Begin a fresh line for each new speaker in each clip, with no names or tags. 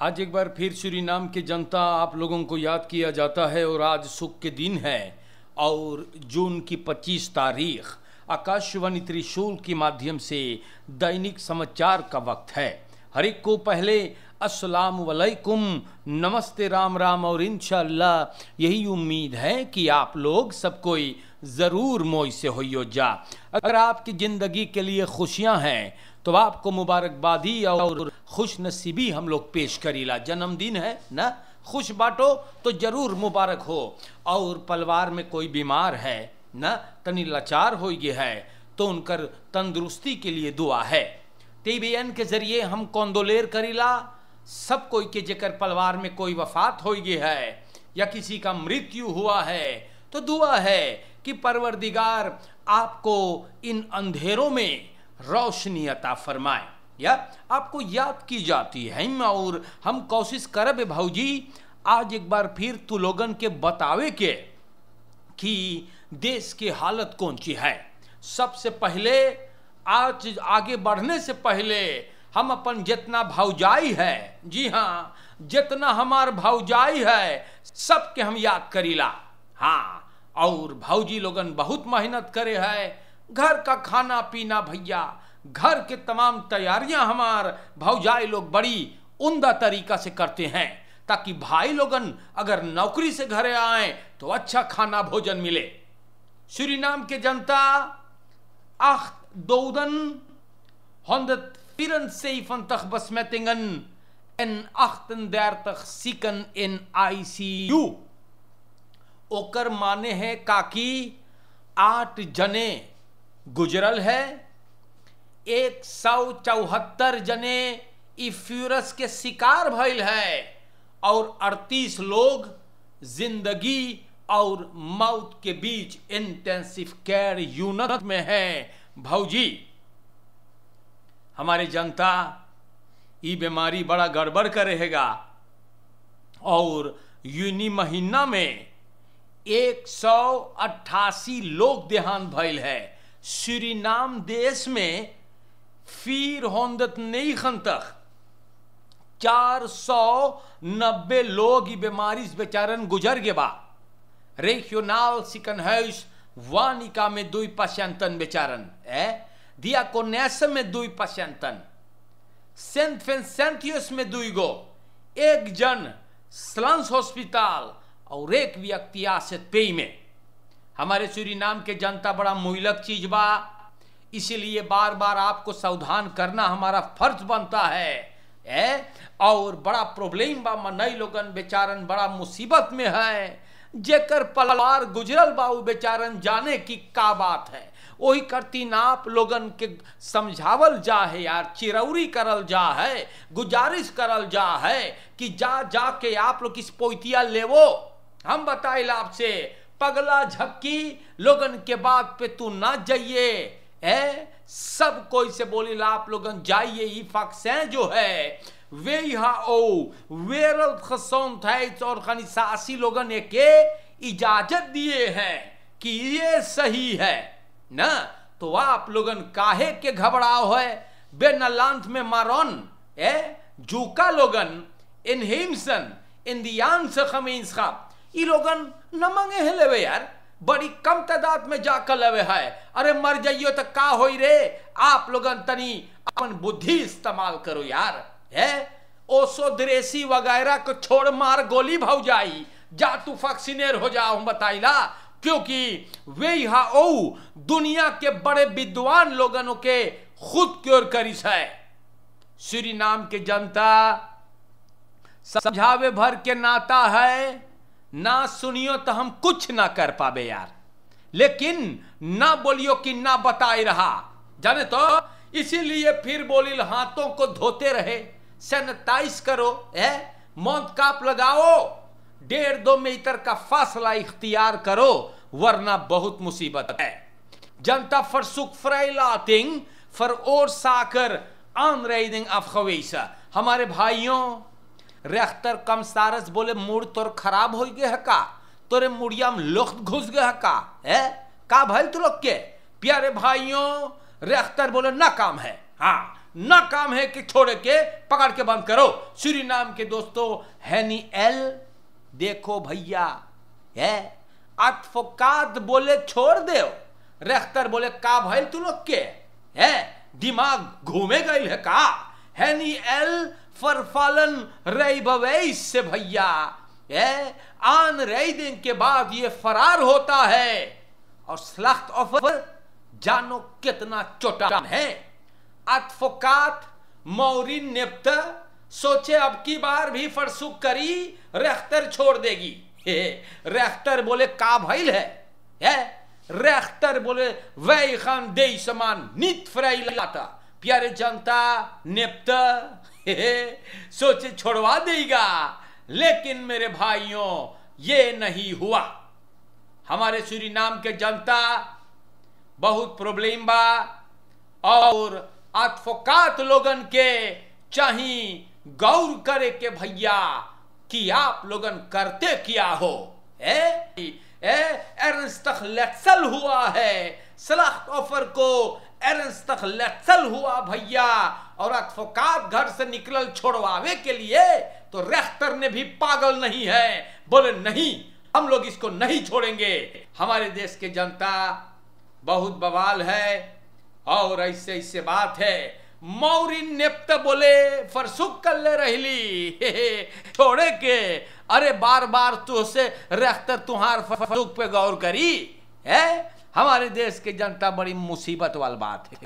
आज एक बार फिर सूरीनाम की जनता आप लोगों को याद किया जाता है और आज सुख के दिन है और जून की 25 तारीख आकाशवाणी त्रिशूल के माध्यम से दैनिक समाचार का वक्त है। हर एक को पहले अस्सलाम वालेकुम, नमस्ते, राम राम और इंशाअल्लाह यही उम्मीद है कि आप लोग सब कोई ज़रूर मौज से होइयो जा। अगर आपकी ज़िंदगी के लिए खुशियां हैं तो आपको मुबारकबादी और खुश नसीबी हम लोग पेश करीला। जन्मदिन है ना, खुश बांटो तो जरूर मुबारक हो। और परिवार में कोई बीमार है ना, तनी लाचार हो गया है तो उनकर तंदुरुस्ती के लिए दुआ है। टीवीएन के जरिए हम कौंदोलेर करीला सब कोई के जेकर परिवार में कोई वफात हो गई है या किसी का मृत्यु हुआ है तो दुआ है कि परवरदिगार आपको इन अंधेरों में रोशनी अता फरमाए। या आपको याद की जाती है और हम कोशिश करब भाऊजी आज एक बार फिर तू लोगन के बतावे के कि देश की हालत कौन सी है। सबसे पहले आज आगे बढ़ने से पहले हम अपन जितना भौजाई है, जी हाँ जितना हमार भौजाई है सबके हम याद करीला। हाँ, और भौजी लोगन बहुत मेहनत करे है, घर का खाना पीना भैया घर के तमाम तैयारियां हमार भौजाई लोग बड़ी उम्दा तरीका से करते हैं ताकि भाई लोगन अगर नौकरी से घरे आए तो अच्छा खाना भोजन मिले। सूरीनाम के जनता 154 besmettingen en 38 zieken in ICU। ओकर माने है काकी 8 जने गुजरल है, 174 जने इफ्यूरस के शिकार भइल है और 38 लोग जिंदगी और मौत के बीच इंटेंसिव केयर यूनिट में है। भौजी हमारे जनता ये बीमारी बड़ा गड़बड़ करेगा और यूनी महीना में 188 लोग देहांत भइल है। सूरीनाम देश में 490 490 लोग बीमारी से बेचारन गुजर गए बा। रेख्योनाल सिकनहैस वानिका में 2 pasienten बेचारन दियाकोनेस में 2 pasienten, सेंट विंसेंटियस में 2 गो, 1 जन स्लंस हॉस्पिटल और 1 व्यक्ति आसित पेई में। हमारे सूरीनाम के जनता बड़ा मुहलक चीज बा, इसीलिए बार बार आपको सावधान करना हमारा फर्ज बनता है। और बड़ा प्रॉब्लम बा, मनई लोगन बेचारन बड़ा मुसीबत में है, जेकर परिवार गुजरल बा उ बेचारन जाने की का बात है। वही करती ना आप लोगन के समझावल जा है यार, चिरौरी करल जा है, गुजारिश करल जा है कि जा के आप लोग इस पोइतिया लेवो। हम बताइल आपसे पगला झक्की लोगन के बात पे तू ना जाइए। सब कोई से बोलिला आप लोगन जाइए, ये फक्सें जो है वे वेरल्ड gezondheid organisatie लोगन के इजाजत दिए हैं कि ये सही है ना, तो आप लोगन काहे के घबराओ है। बेनलांत में मारोन जूका लोगन इन हिमसन इंडियन से खमींसखाब ये लोगन न मांगे है लेवे यार, बड़ी कम तादाद में जाकर लेवे है। अरे मर जाइयो तो का होई रे, आप लोगन तनी अपन बुद्धि इस्तेमाल करो यार। ओसो द्रेसी वगैरह को छोड़ मार गोली भाव जाई, जा तू वैक्सीनेर हो जा हम बताइला, क्योंकि वे दुनिया के बड़े विद्वान लोगनों के खुद क्योर करिस है। सूरीनाम के जनता समझावे भर के नाता है, ना सुनियो तो हम कुछ ना कर पावे यार, लेकिन ना बोलियो कि ना बताए रहा जाने तो, इसीलिए फिर बोलिल हाथों को धोते रहे, सैनिटाइज करो, मौत काप लगाओ, 1.5-2 मीटर का फासला इख्तियार करो वरना बहुत मुसीबत है। जनता फरसुक फ्राइलाटिंग फर और साकर आनरेडिंग afgewezen। हमारे भाइयों रेख्तर कम सारस बोले मूड तोर खराब हो गया है का, तोरे मुड़िया में लुख्त घुस गया है का भाई तू लोग के प्यारे भाइयों। रेख्तर बोले ना काम है, हाँ ना काम है कि छोड़ के पकड़ के बंद करो। सूरीनाम के दोस्तों, हैनिएल देखो भैया है, एडवोकेट बोले छोड़ दो, रेख्तर बोले का भाई तू लोग के है दिमाग घूमे गई है का। हैनिएल फरफालन रई बवेस से भैया है, आन रई दिन के बाद ये फरार होता है और स्लख्त ऑफर जानो कितना चोटान है। एडवोकेट मौरिन नेप्ता सोचे अब की बार भी फरसुक करी रेख्तर छोड़ देगी। रेख्तर बोले का भइल है? रेख्तर बोले वही खान दे समान नित फ्राई लाता। प्यारे जनता, नेप्ता सोचे छोड़वा देगा, लेकिन मेरे भाइयों ये नहीं हुआ। हमारे सूरीनाम के जनता बहुत प्रॉब्लम बा और एडवोकेट लोगन के चाहिए गौर करे के भैया कि आप लोगन करते क्या हो। एर्नस्ट लेक्सल हुआ है, स्लख्त ऑफर को एर्नस्ट लेक्सल हुआ भैया, और एडवोकेट घर से निकल छोड़वावे के लिए तो रेख्तर ने भी पागल नहीं है, बोले नहीं हम लोग इसको नहीं छोड़ेंगे। हमारे देश के जनता बहुत बवाल है और ऐसे ऐसे बात है। मौरिन नेप्ता बोले फरसुक कर ले रही छोड़े के, अरे बार बार तो से रेख्तर तुम्हार फरसुक पे गौर करी है। हमारे देश के जनता बड़ी मुसीबत वाली बात है।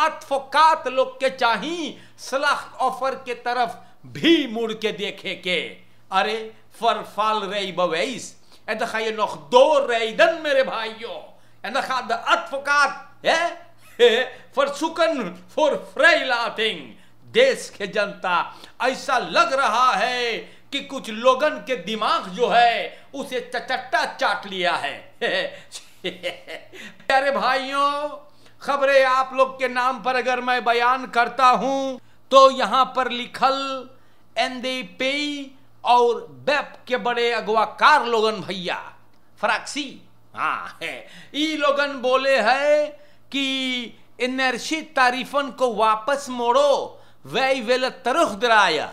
एडवोकेट लोग के चाहिए स्लख्त ऑफर के तरफ भी मुड़ के देखे के। अरे फरफाल रही बवेस खाइए नख दो रेदन मेरे भाइयों, एडवोकेट है फरसुकन फॉर फ्राइलाटिंग। देश के जनता ऐसा लग रहा है कि कुछ लोगन के दिमाग जो है उसे चचट्टा चाट लिया है। प्यारे भाइयों, खबरें आप लोग के नाम पर अगर मैं बयान करता हूं तो यहां पर लिखल एनडीपी और बेप के बड़े अगवाकार लोगन भैया फ्रैक्सी हाँ है, ई लोगन बोले है कि इनर्शी तारीफन को वापस मोड़ो, वही वेल तरुख दराया।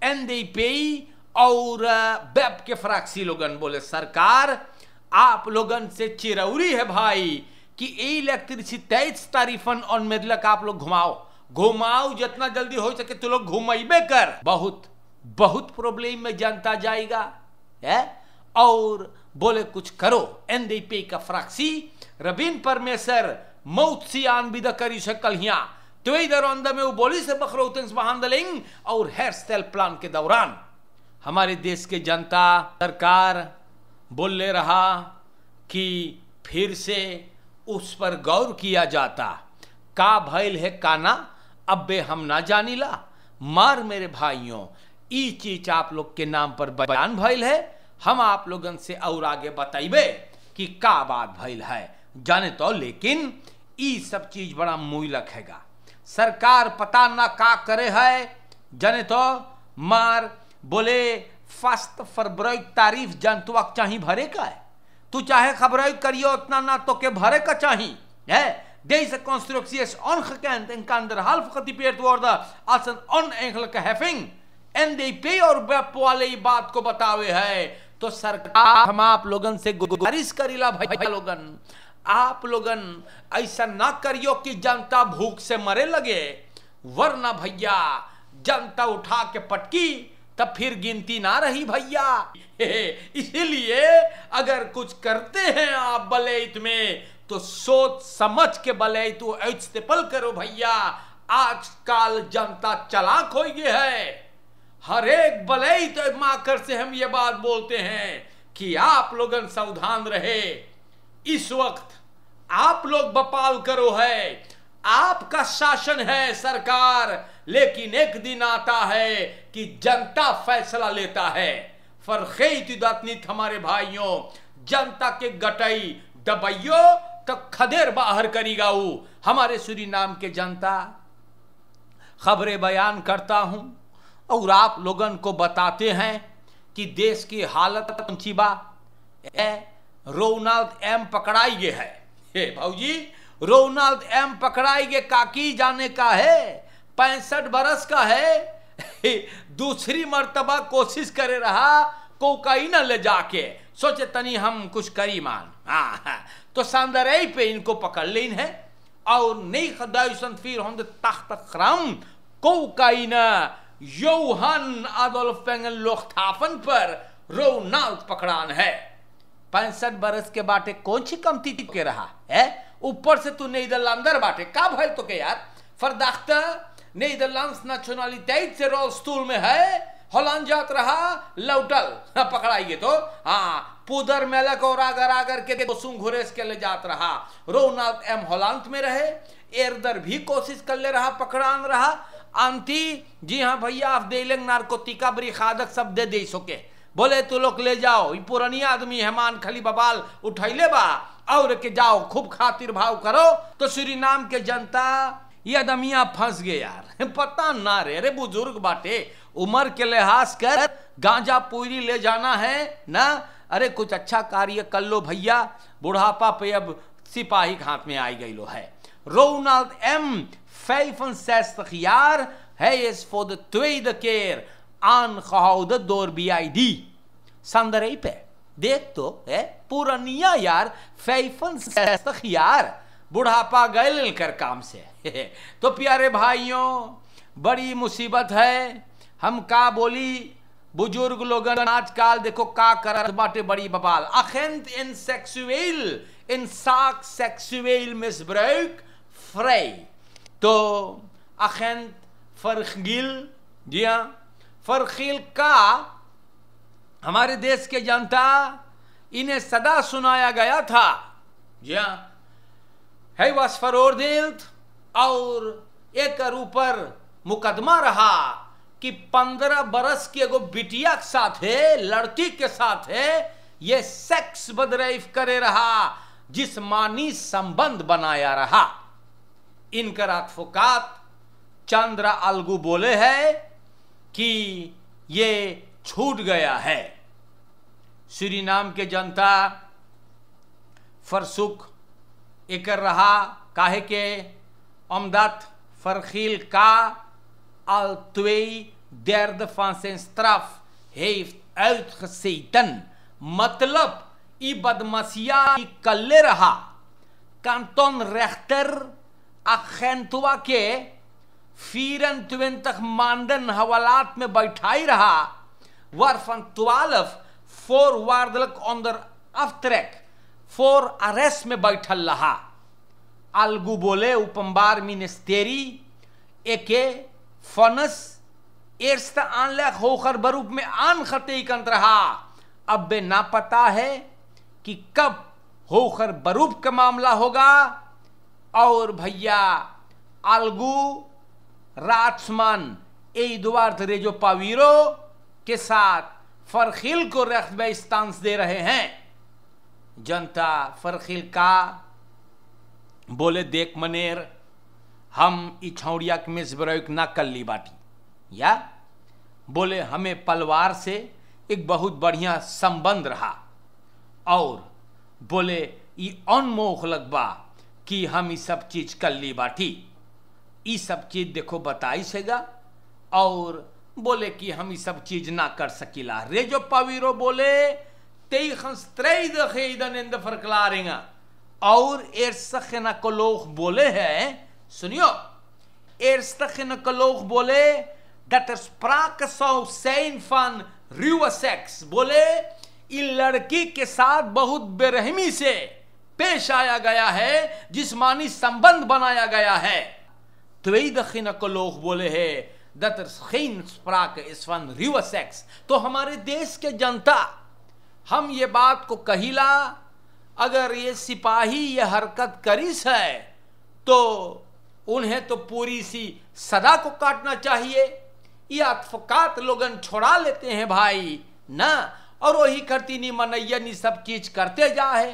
एनडीपी और बेप के फ्रैक्सी लोगन बोले सरकार आप लोगन से चिरौरी है भाई कि इलेक्ट्रिसिटी तारीफन और मेदलक आप लोग घुमाओ जितना जल्दी हो सके तो लोग घुमाइबे कर। बहुत बहुत प्रॉब्लम में जनता जाएगा है और बोले कुछ करो। एनडीपी का फ्रैक्सी रबीन परमेसर मौत सी आनबिदा करी शकल हिया तो इधर अंदर में वो बोली से बखरौतंस बहांदलिंग और हेयर स्टाइल प्लान के दौरान हमारे देश के जनता सरकार बोल ले रहा कि फिर से उस पर गौर किया जाता। का भइल है काना अब्बे हम ना जानीला। मार मेरे भाइयों, ई चीज आप लोग के नाम पर बयान भइल है, हम आप लोगन से और आगे बताइबे कि का बात भइल है जाने तो। लेकिन ई सब चीज बड़ा मुइलक हैगा। सरकार पता ना का करे है जाने तो। मार बोले फर्स्ट फरवरी तारीफ जनतुआ चाहिए भरे का है, तू चाहे खबर करियो उतना ना तो के भरे का चाहिए है। Deze constructie is ongekend en kan derhalve getypeerd worden als een oneigenlijke heffing। NDP और बेप वाले ये बात को बतावे है तो सरकार हम आप लोगन से गुजारिश करीला भाई लोगन, आप लोगन ऐसा ना करियो कि जनता भूख से मरे लगे, वरना भैया जनता उठा के पटकी तब फिर गिनती ना रही भैया। इसीलिए अगर कुछ करते हैं आप बलैत में तो सोच समझ के बलैत तो इस्तेमाल करो भैया। आजकल जनता चालाक हो गई है। हर एक बलैत माकर से हम ये बात बोलते हैं कि आप लोगन सावधान रहे। इस वक्त आप लोग बपाल करो है, आपका शासन है सरकार, लेकिन एक दिन आता है कि जनता फैसला लेता है। फरखेत हमारे भाइयों, जनता के गटई दबाइयो तो खदेर बाहर करेगा वो। हमारे सूरीनाम के जनता खबरें बयान करता हूं और आप लोगन को बताते हैं कि देश की हालत पंचीबा रोनाल्ड एम पकड़ाई गए है। भाऊजी रोनाल्ड एम पकड़ाई के काकी जाने का है, 65 बरस का है। दूसरी मर्तबा कोशिश करे रहा कोकाइन ले जाके, सोचे तनी हम कुछ करी मान। तो सांदरई पे इनको पकड़ लेन है और नहीं खदायुसन फिर हम तख्त क्रम कोकाइन योहान आदोल्फ लोकथापन पर रोनाल्ड पकड़ान है। 65 बरस के बाटे कौन सी कमती के रहा है, ऊपर से तू नीदरलैंडर बाटे का भल तो के यार फरदाख्ता नीदरलैंड्स नेशनलिटी से रोलस्टूल में है, हॉलैंड जात रहा लौटल पकड़ाइए तो हाँ पुदर मेलक और आगर आगर के सुंग घुरेस के ले जात रहा। रोनाल्ड एम हॉलैंड में रहे, एरदर भी कोशिश कर ले रहा, पकड़ान रहा। आंटी जी हाँ भैया आप देलेंग नारकोतिका बरी खादक सब दे सोके, बोले तू लोग ले जाओ, ये पुरानी आदमी हेमान खली बबाल उठैले बा और के जाओ खूब खातिर भाव करो। तो सूरीनाम के जनता ये आदमिया फंस गए यार, पता ना रे बुजुर्ग बाटे, उम्र के लिहाज कर गांजा पूरी ले जाना है ना, अरे कुछ अच्छा कार्य कर लो भैया, बुढ़ापा पे अब सिपाही के हाथ में आई गई लो है। Ronald M 65 jaar, hij is voor de tweede keer aangehouden door BID. Sanderij पे देख तो है पुरानिया यार 65 jaar बुढ़ापा गए कर काम से। तो प्यारे भाइयों बड़ी मुसीबत है, हम का बोली बुजुर्ग लोग आजकल देखो का करत बाटे बड़ी बबाल agent in zaak seksueel misbruik vrij। तो agent फरखील, जी हाँ फरखील का हमारे देश के जनता इन्हें सदा सुनाया गया था। जी हाँ है वॉज veroordeeld और एक ऊपर मुकदमा रहा कि 15 बरस की एगो बिटिया के साथ है, लड़की के साथ है ये सेक्स बदरैफ करे रहा, जिस्मानी संबंध बनाया रहा। इनकर एडवोकेट चंद्रा अलगू बोले है कि ये छूट गया है। सूरीनाम के जनता फरसुख एकर रहा काहे के omdat Vergil K al 2/3 van zijn straf heeft uitgezeten, मतलब ई बदमसिया कल्ले रहा। kanton rechter agentवा के 24 maanden हवालात में बैठाई रहा, waarvan 12 voorwaardelijk onder aftrek voor arrest में बैठल रहा। अलगू बोले उपम्बार मिनिस्टेरी एके फनस एर्स्ट आनलैक होकर बरूप में आन खते कंत रहा। अब बे ना पता है कि कब होकर बरूप का मामला होगा। और भैया अलगू राजमान एडवार्ड रेजो पावीरो के साथ फरखिल को रेखबेस्तांस दे रहे हैं। जनता फरखिल का बोले देख मनेर हम इछौड़िया के मिसबरक ना कर ली बाटी, या बोले हमें पलवार से एक बहुत बढ़िया संबंध रहा और बोले ये अनमोख लगबा कि हम ये सब चीज कर ली बाटी, ये सब चीज देखो बताई सेगा और बोले कि हम ये सब चीज ना कर सकीला। रेजो पावीरो बोले फरकलारेंगा और एर्सखनकलोग बोले हैं, सुनियो एर्सखनकलोग बोले dat er sprake zou zijn van ruwe seks, बोले इन लड़की के साथ बहुत बेरहमी से पेश आया गया है, जिस्मानी संबंध बनाया गया है। tweedegynecoloog बोले है dat er geen sprake is van ruwe seks। तो हमारे देश के जनता हम ये बात को कहिला, अगर ये सिपाही ये हरकत करीस है तो उन्हें तो पूरी सी सदा को काटना चाहिए। ये अतफकात लोगन छोड़ा लेते हैं भाई ना, और वही करती नहीं मनैयन सब चीज करते जा है।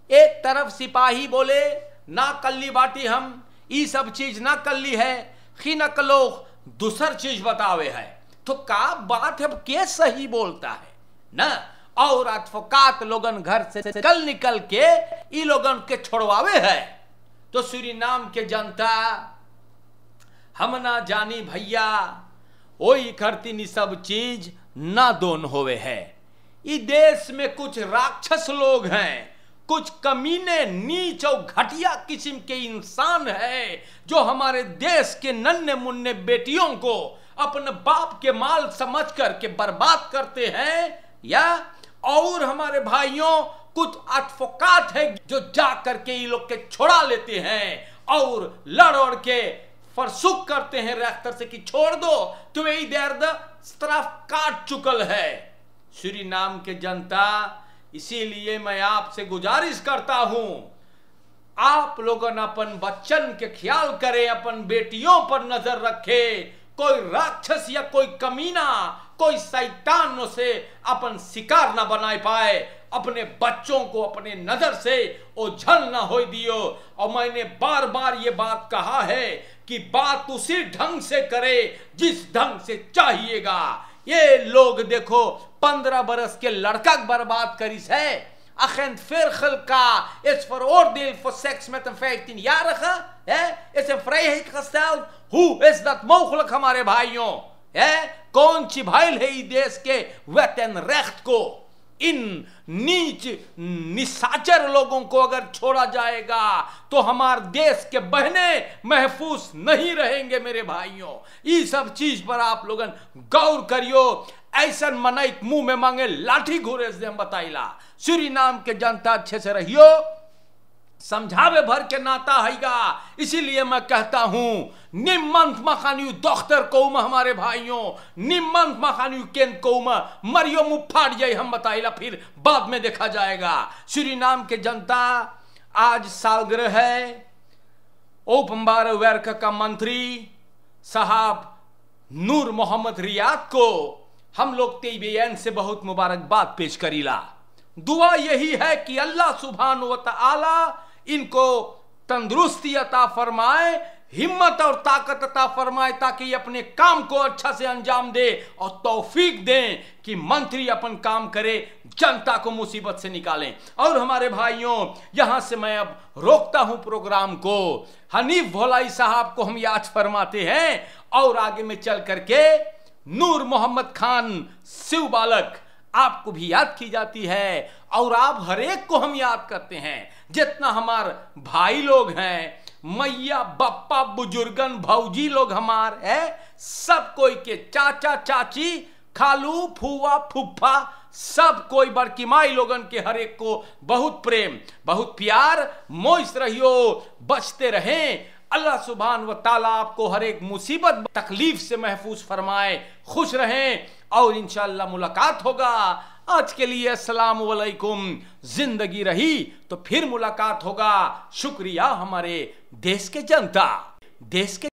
एक तरफ सिपाही बोले ना कल्ली बाटी हम ये सब चीज ना कल्ली है, खिनक लोग दूसर चीज बतावे है, तो का बात है के सही बोलता है ना। और अतफकात लोगन घर से कल निकल के ई लोगन के छोड़वावे है। तो सूरीनाम के जनता हम ना जानी भैया ओई करती नी सब चीज ना दोन होवे है। इस देश में कुछ राक्षस लोग हैं, कुछ कमीने नीच और घटिया किस्म के इंसान है जो हमारे देश के नन्हे मुन्ने बेटियों को अपने बाप के माल समझ करके बर्बाद करते हैं। या और हमारे भाइयों कुछ अटफोकात है जो जा करके ये लोग के छोड़ा लेते हैं और लड़ के फरसुक करते हैं रेख्तर से कि छोड़ दो, तुम्हें इधर तरफ काट चुकल है। सूरीनाम के जनता, इसीलिए मैं आपसे गुजारिश करता हूं, आप लोगन अपन बच्चन के ख्याल करें, अपन बेटियों पर नजर रखें। कोई राक्षस या कोई कमीना, कोई शैतान से अपन शिकार ना बनाए पाए। अपने बच्चों को अपने नजर से ओझल ना हो दियो। और मैंने बार बार ये बात कहा है कि बात उसी ढंग से करे जिस ढंग से चाहिएगा। ये लोग देखो 15 बरस के लड़का बर्बाद करिस है। Agent Vergelka is veroordeeld voor seks met een 15-jarige. Is in vrijheid gesteld. Hoe is dat mogelijk, हमारे भाइयों? कौन चिभाइल है इस देश के वत एन रेख्त को? इन नीच निशाचर लोगों को अगर छोड़ा जाएगा तो हमारे देश के बहने महफूज नहीं रहेंगे। मेरे भाइयों, ये सब चीज पर आप लोगन गौर करियो। ऐसा मनाई मुंह में मांगे लाठी घूरे से हम बताइला। सूरीनाम के जनता अच्छे से रहियो, समझावे भर के नाता हैगा। इसीलिए मैं कहता हूं, निमंत मखानियु दोख्तर कौम हमारे भाइयों, निमंत मखानियु केन कौम मरियो मुंह फाट जाए हम बताइला, फिर बाद में देखा जाएगा। सूरीनाम के जनता, आज सालगिरह है ओपम्बार वर्क का मंत्री साहब नूर मोहम्मद रियाद को हम लोग TBN से बहुत मुबारकबाद पेश करीला। दुआ यही है कि अल्लाह सुब्हान व तआला इनको तंदुरुस्ती अता फरमाए, हिम्मत और ताकत अता फरमाए, ताकि अपने काम को अच्छा से अंजाम दे और तौफीक दें कि मंत्री अपन काम करे, जनता को मुसीबत से निकालें। और हमारे भाइयों, यहां से मैं अब रोकता हूं प्रोग्राम को। हनीफ भोलाई साहब को हम याद फरमाते हैं और आगे में चल करके नूर मोहम्मद खान शिव बालक आपको भी याद की जाती है और आप हर एक को हम याद करते हैं। जितना हमारे भाई लोग हैं, मैया बप्पा बुजुर्गन भौजी लोग हमार है, सब कोई के चाचा चाची खालू फूआ फुफ्फा सब कोई बड़की माई लोगन के हर एक को बहुत प्रेम बहुत प्यार। मोइस रहियो, बचते रहें। अल्लाह सुब्हान व ताला आपको हर एक मुसीबत तकलीफ से महफूज फरमाए। खुश रहें और इंशाअल्लाह मुलाकात होगा। आज के लिए अस्सलाम वालेकुम। जिंदगी रही तो फिर मुलाकात होगा। शुक्रिया हमारे देश के जनता, देश के